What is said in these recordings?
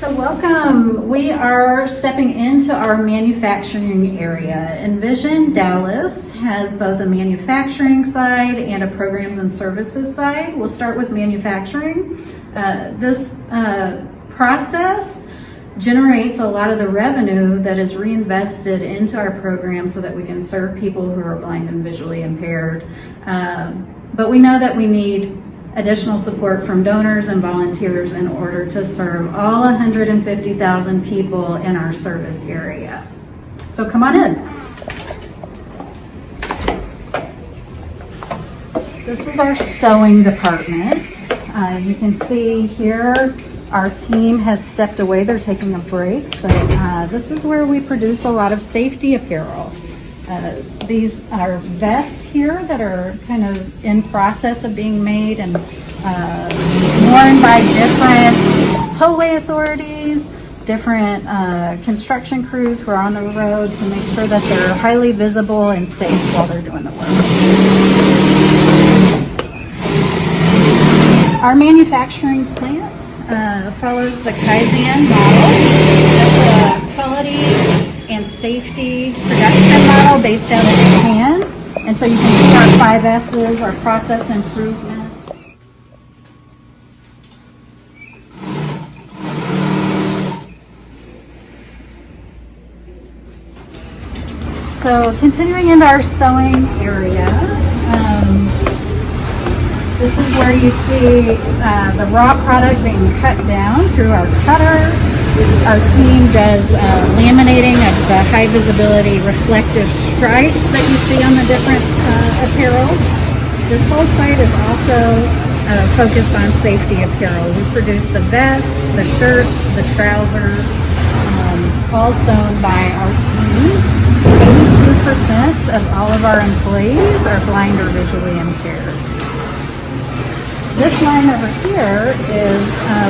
So welcome. We are stepping into our manufacturing area. Envision Dallas has both a manufacturing side and a programs and services side. We'll start with manufacturing. This process generates a lot of the revenue that is reinvested into our program so that we can serve people who are blind and visually impaired. But we know that we need additional support from donors and volunteers in order to serve all 150,000 people in our service area. So come on in. This is our sewing department. You can see here our team has stepped away. They're taking a break, but this is where we produce a lot of safety apparel. These are vests here that are kind of in process of being made and worn by different tollway authorities, different construction crews who are on the road to make sure that they're highly visible and safe while they're doing the work. Our manufacturing plant follows the Kaizen model. That's a quality and safety production model based out of Japan. And so you can see our 5 S's, our process improvement. So continuing into our sewing area, this is where you see the raw product being cut down through our cutters. Our team does laminating of the high visibility reflective stripes that you see on the different apparel. This whole site is also focused on safety apparel. We produce the vests, the shirts, the trousers, all sewn by our team. 82% of all of our employees are blind or visually impaired. This line over here is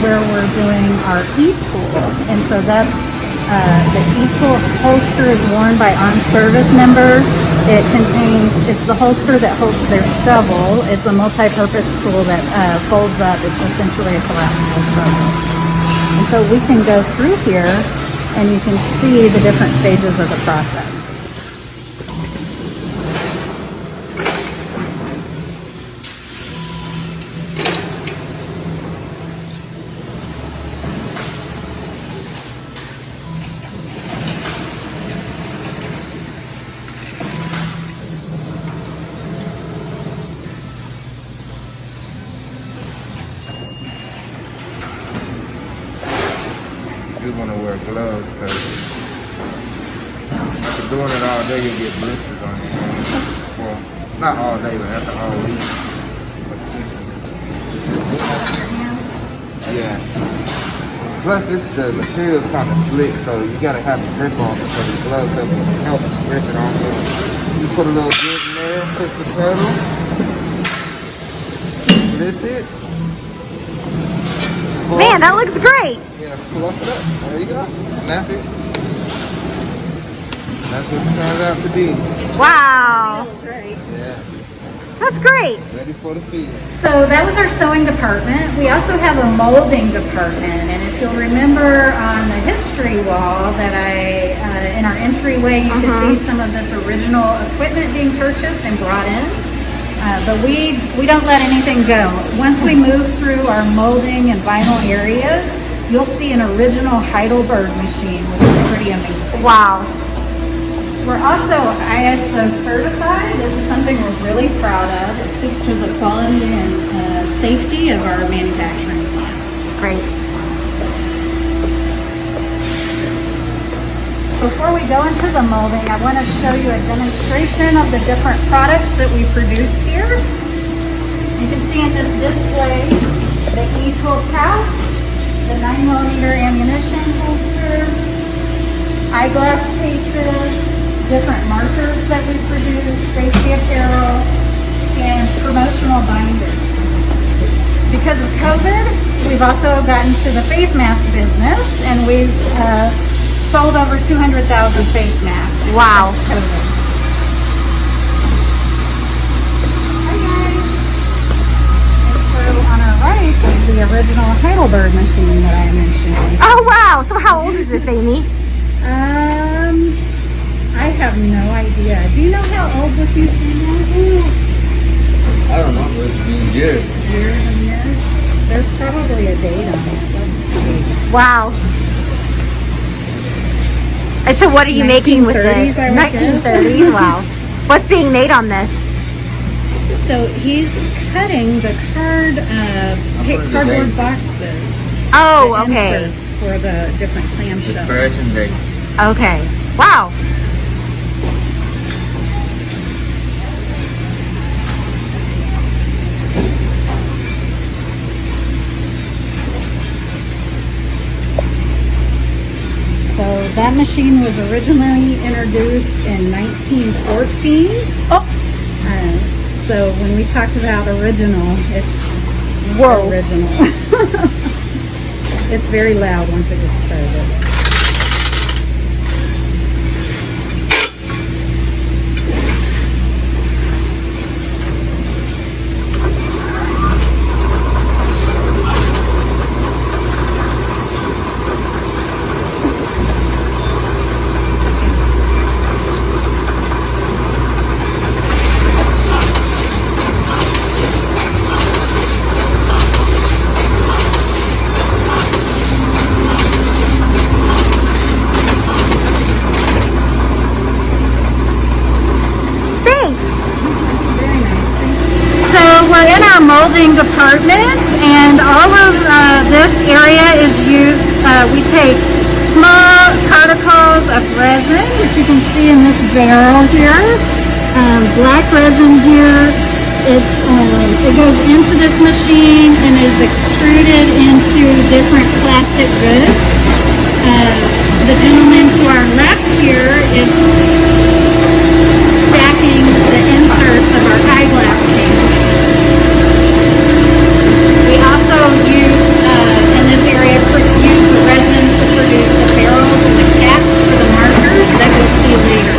where we're doing our e-tool, and so that's the e-tool holster is worn by armed service members. It's the holster that holds their shovel. It's a multi-purpose tool that folds up. It's essentially a collapsible shovel. And so we can go through here and you can see the different stages of the process. You want to wear gloves because after doing it all day, you'll get blisters on your hands. Well, not all day, but after all week. Yeah. Plus, the material's kind of slick, so you got to have a grip on it. So the gloves help grip it on you. You put a little grip in there, push the pedal, lift it. Man, that looks great. Yeah, fluff it up. There you go. Snap it. That's what it turns out to be. Wow. Yeah. That's great. Ready for the field. So that was our sewing department. We also have a molding department, and if you'll remember on the history wall that in our entryway, you can see some of this original equipment being purchased and brought in. But we don't let anything go. Once we move through our molding and vinyl areas, you'll see an original Heidelberg machine, which is pretty amazing. Wow. We're also ISO certified. This is something we're really proud of. It speaks to the quality and safety of our manufacturing plant. Great. Before we go into the molding, I want to show you a demonstration of the different products that we produce here. You can see in this display the e-tool pouch, the 9mm ammunition holster, eyeglass cases, different markers that we produce, safety apparel, and promotional binders. Because of COVID, we've also gotten to the face mask business, and we've sold over 200,000 face masks. Wow. Since COVID. Hi guys. And so on our right is the original Heidelberg purple bird machine that I mentioned. Oh, wow. So how old is this, Amy? I have no idea. Do you know how old this machine is? I don't know. It's years. Years and years. There's probably a date on it. Wow. And so what are you making with 1930s, this? I would guess. 1930s? Wow. What's being made on this? So he's cutting the cardboard boxes. Oh, the okay. inserts for the different clamshells. Expiration date. Okay. Wow. So that machine was originally introduced in 1914. Oh. So when we talked about original, it's Whoa. original. It's very loud once it gets started. We're in our molding department, and all of this area is used. We take small particles of resin, which you can see in this barrel here. Black resin here. It goes into this machine and is extruded into different plastic goods. The gentleman to our left here is stacking the inserts of our eyeglass case. We also use, in this area, use the resin to produce the barrels and the caps for the markers that we'll see later.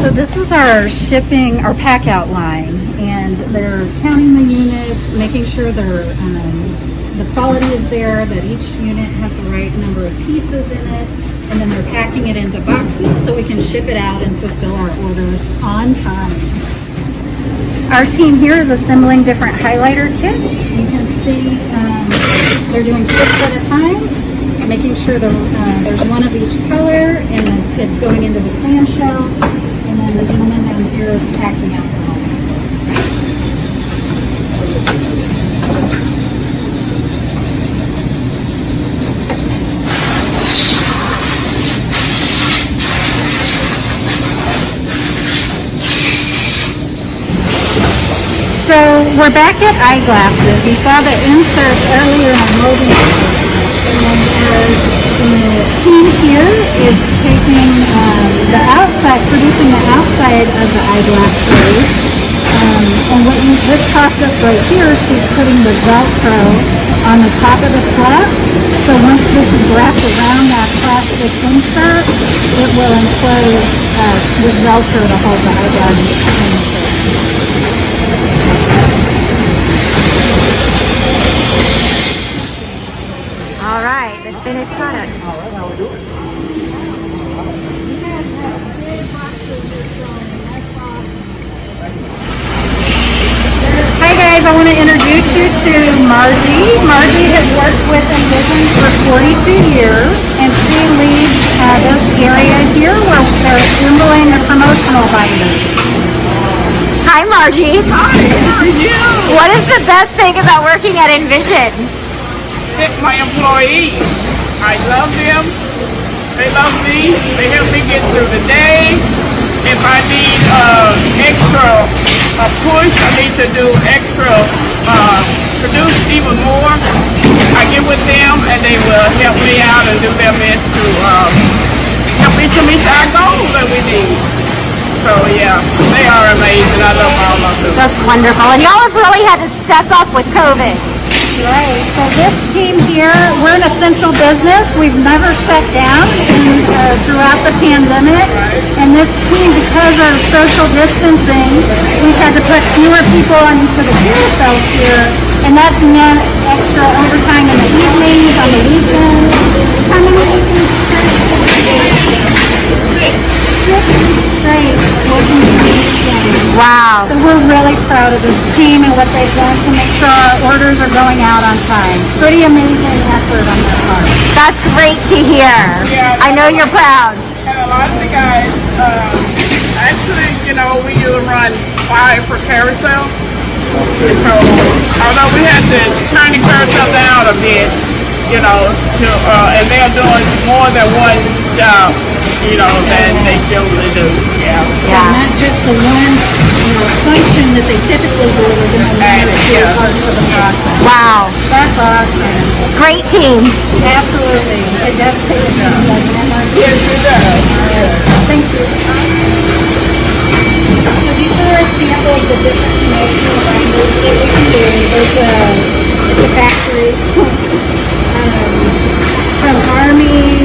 So this is our shipping, our pack out line, and they're counting the units, making sure the quality is there, that each unit has the right number of pieces in it, and then they're packing it into boxes so we can ship it out and fulfill our orders on time. Our team here is assembling different highlighter kits. You can see they're doing 6 at a time, making sure there's one of each color, and it's going into the clamshell, and then the gentleman down here is packing out the whole. So we're back at eyeglasses. You saw the inserts earlier in our molding department, and the team here is taking the outside, producing the outside of the eyeglass trays. And this process right here, she's putting the Velcro on the top of the flap. So once this is wrapped around that plastic insert, it will enclose with Velcro to hold the eyeglass insert. All right, the finished product. Hi guys, I want to introduce you to Margie. Margie has worked with Envision for 42 years, and she leads this area here where they're assembling the promotional binders. Hi Margie. Hi, how are you? What is the best thing about working at Envision? It's my employees. I love them. They love me. They help me get through the day. If I need extra push, I need to do extra, produce even more, I get with them and they will help me out and do their best to help me to meet our goals that we need. So yeah, they are amazing. I love all of them. That's wonderful. And y'all have really had to step up with COVID. Right, so this team here, we're an essential business. We've never shut down throughout the pandemic. And this team, because of social distancing, we've had to put fewer people into the carousels here. And that's meant extra overtime in the evenings, on the weekends. How many weekends straight working for Envision. Wow. So we're really proud of this team and what they've done to make sure our orders are going out on time. Pretty amazing effort on their part. That's great to hear. Yeah, I know you're proud. And a lot of the guys, actually, you know, we usually run 5 per carousel. And so, although we had to turn the carousel down a bit, you know, and they're doing more than one job, you know, than they usually do. Yeah. Yeah. Not just the one function that they typically do, we're going to manage two parts of the process. Wow. That's awesome. Great team. Absolutely. It does take a team, doesn't it? Yes, it does. Thank you. So these are samples of different promotional binders that we can do. There's the factories from Army,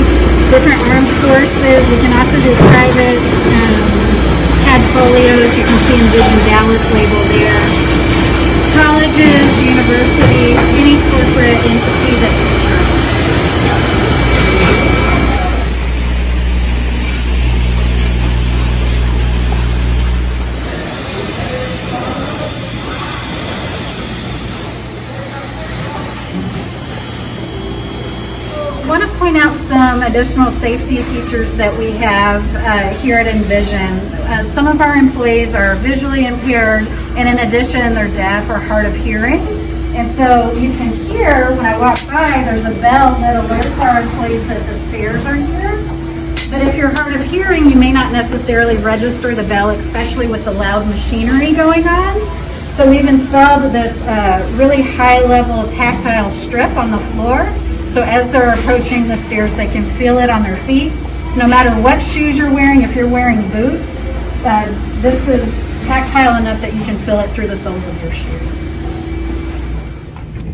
different armed forces. We can also do private CAD folios. You can see Envision Dallas label there. Colleges, universities, any corporate entity that you trust. I want to point out some additional safety features that we have here at Envision. Some of our employees are visually impaired, and in addition, they're deaf or hard of hearing. And so you can hear, when I walk by, there's a bell that alerts our employees that the stairs are here. But if you're hard of hearing, you may not necessarily register the bell, especially with the loud machinery going on. So we've installed this really high-level tactile strip on the floor. So as they're approaching the stairs, they can feel it on their feet. No matter what shoes you're wearing, if you're wearing boots, this is tactile enough that you can feel it through the soles of your shoes.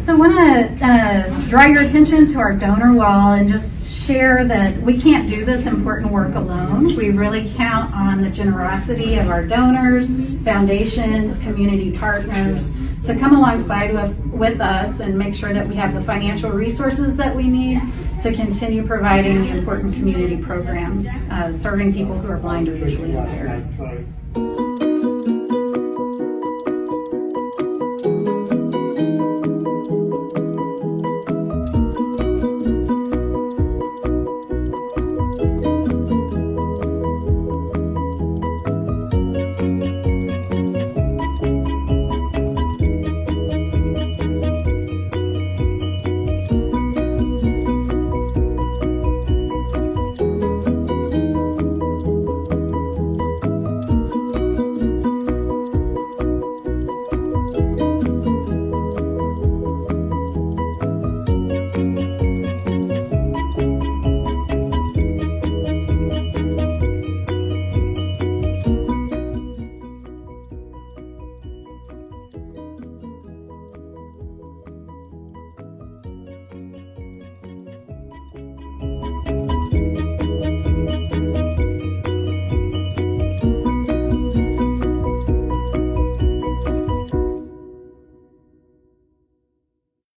So I want to draw your attention to our donor wall and just share that we can't do this important work alone. We really count on the generosity of our donors, foundations, community partners to come alongside with us and make sure that we have the financial resources that we need to continue providing important community programs serving people who are blind or visually impaired.